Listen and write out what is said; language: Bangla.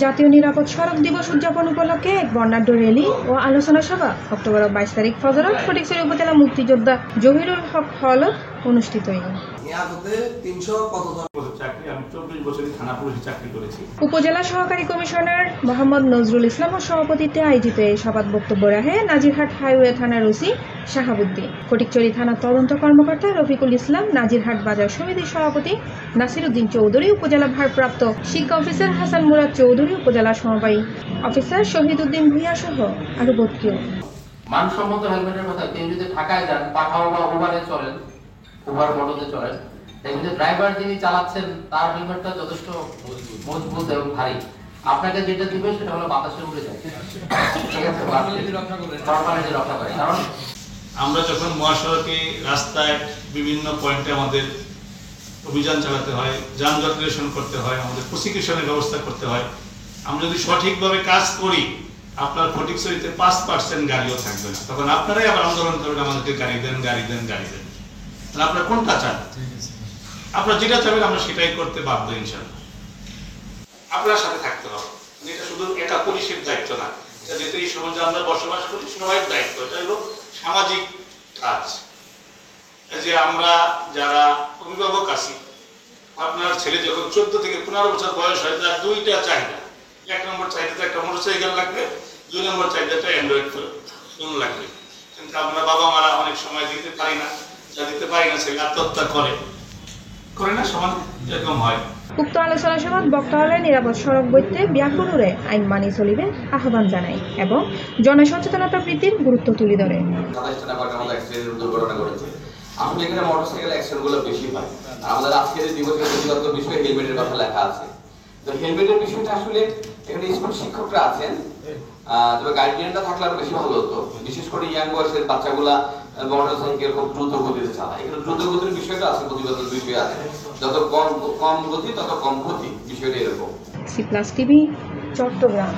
জাতীয় নিরাপদ সড়ক দিবস উদযাপন উপলক্ষে এক বর্ণাঢ্য র্যালি ও আলোচনা সভা অক্টোবর 22 তারিখ ফজরত ফটিকছড়ি উপজেলা মুক্তিযোদ্ধা জহিরুল হক হলত অনুষ্ঠিত হয়েছে। উপজেলা সহকারী কমিশনার মোহাম্মদ নজরুল ইসলামের সভাপতিত্বে আয়োজিত এই সভায় বক্তব্য রাখে নাজিরহাট হাইওয়ে থানার ওসি শাহাবুদ্দিন, ফটিকছড়ি থানার তদন্ত কর্মকর্তা রফিকুল ইসলাম, নাজিরহাট বাজার সমিতির সভাপতি নাসিরউদ্দিন চৌধুরী, উপজেলা ভারপ্রাপ্ত শিক্ষা অফিসার হাসান মুরাদ চৌধুরী, উপজেলা সমবায়ী অফিসার শহীদউদ্দিন ভূঁইয়া সহ আরো বহুত কেউ। মানসম্মত হেলমেটের কথা, কেউ যদি ঢাকায় যান, পাঠাও বা উবারে চলেন, উবার মোটরে চলেন, দেখবেন যে ড্রাইভার যিনি চালাচ্ছেন তার হেলমেটটা যথেষ্ট মজবুত এবং ভারী। আপনাকে যেটা দিবে সেটা হলো বাতাসে উড়ে যায়, ঠিক আছে, রক্ষা করে। কারণ আমরা যখন মহাসড়কে রাস্তায় বিভিন্ন পয়েন্টে আমাদের অভিযান চালাতে হয়, যানজট নিরসন করতে হয়, আমাদের প্রসিকিউশনের ব্যবস্থা করতে হয়। আমরা যদি সঠিকভাবে কাজ করি, আপনার ফটিকছড়িতে 5% গাড়িও থাকবে না, তখন আপনারাই আবার আন্দোলন করবেন আমাদেরকে গাড়ি দেন, গাড়ি দেন, গাড়ি দেন। তাহলে আপনারা কোনটা চান? আপনারা যেটা চাবেন আমরা সেটাই করতে বাধ্য ইনশাআল্লাহ। আপনার সাথে থাকতে হবে, এটা শুধু একা পুলিশের দায়িত্ব না, এটা যেহেতু এই সমাজে আমরা বসবাস করি সবাই দায়িত্ব, এটা হলো সামাজিক কাজ। যে আমরা যারা অভিভাবক আছি, আপনার ছেলে যখন 14 থেকে 15 বছর বয়স হয়, তার দুইটা চাহিদা। 1 নম্বর চাহিদাতে একটা মোটরসাইকেল লাগবে, 2 নম্বর চাহিদাটা অ্যান্ড্রয়েড ফোন লাগবে। কিন্তু আমরা বাবা মারা অনেক সময় দিতে পারি না, যা দিতে পারি না ছেলে আত্মহত্যা করে না, সমান এরকম হয়। উক্ত আলোচনা সভায় বক্তারা নিরাপদ সড়ক বইতে ব্যাকুণরে আইন মানি চলিবে আহ্বান জানায় এবং জনসচেতনতা বৃদ্ধির গুরুত্ব তুলে ধরে। আসলে এখানে মোটরসাইকেল অ্যাক্সিডেন্টগুলো বেশি হয়। আমাদের আজকের দিবসের প্রতিগত বিষয়ে হেলমেটের কথা লেখা আছে। তো হেলমেটের বিষয়টা আসলে এখানে স্কুল শিক্ষকরা আছেন, তবে গার্ডিয়ানরা থাকলে আরো বেশি ভালো হতো। বিশেষ করে ইয়াং বয়সের বাচ্চাগুলা মোটরসাইকেল খুব দ্রুত গতিতে চালায়। এখানে দ্রুত গতির বিষয়টা আছে, প্রতিবাদের বিষয় আছে। যত কম গতি তত কম ক্ষতি, বিষয়টা এরকম। C plus TV, Chittagong.